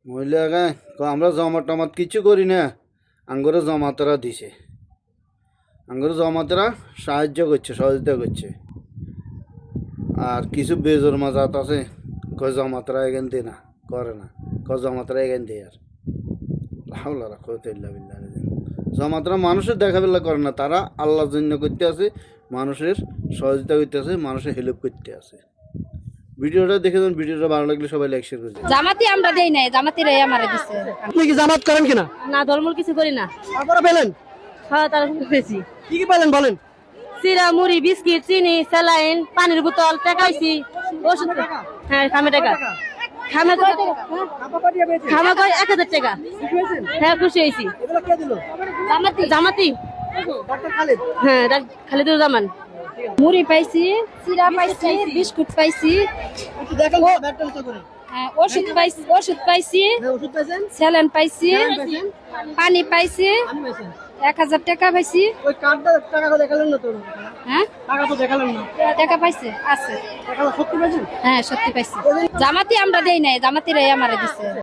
মহিলা আমরা জমা টমাত কিছু করি না, আঙ্গুরে জমাতরা দিছে, আঙ্গুরে জমাতরা সাহায্য করছে, সহযোগিতা করছে। আর কিছু বেজোর মাজাত আছে, কয় জমাতরা এখান দিয়ে না করে না, কয় জমাতরা এখান দিয়ে আর হাওলা রাখো তেল্লা বিল্লা। জমাতরা মানুষের দেখাবেলা করে না, তারা আল্লাহর জন্য করতে আছে, মানুষের সহযোগিতা করতে আছে, মানুষের হেল্প করতে আছে। ভিডিওটা দেখে দেন, ভিডিওটা ভালো লাগলে সবাই লাইক শেয়ার করে দেন। জামাতি আমরা দেই নাই, জামাতিরা আমারে দিছে। আপনি কি জামাত করেন কিনা? না, ধর্মল কিছু করি না। তারপরে পেলেন? হ্যাঁ, তারা পেয়েছি। কি কি পেলেন বলেন? চিরা, মুড়ি, বিস্কিট, চিনি, স্যালাইন, পানির বোতল, টাকা হইছি, ওষুধ। হ্যাঁ, খামে টাকা। খামে কয় টাকা? খামে কয় 1000 টাকা। হ্যাঁ, খুশি হয়েছি। এগুলো কে দিল? জামাতি জামাতি। ডাক্তার খালিদ। হ্যাঁ, খালিদুর জামান। মুড়ি পাইছি, চিরা পাইছি, বিস্কুট পাইছি, একটু দেখেন তো ব্যাগটা উঁচু করে। হ্যাঁ, ওষুধ পাইছি, ওষুধ পাইছি, হ্যাঁ, ওষুধ পাইছেন? স্যালাইন পাইছি, পাইছেন? পানি পাইছি, পানি পাইছেন? 1000 টাকা পাইছি। ওই কার্ডটা টাকা তো দেখালেন না তো? হ্যাঁ, টাকা তো দেখালেন না। টাকা পাইছে, আছে। টাকা সত্যি পাইছেন? হ্যাঁ, সত্যি পাইছি। জামাতি আমরা দেই নাই, জামাতিরাই আমারে দিছে।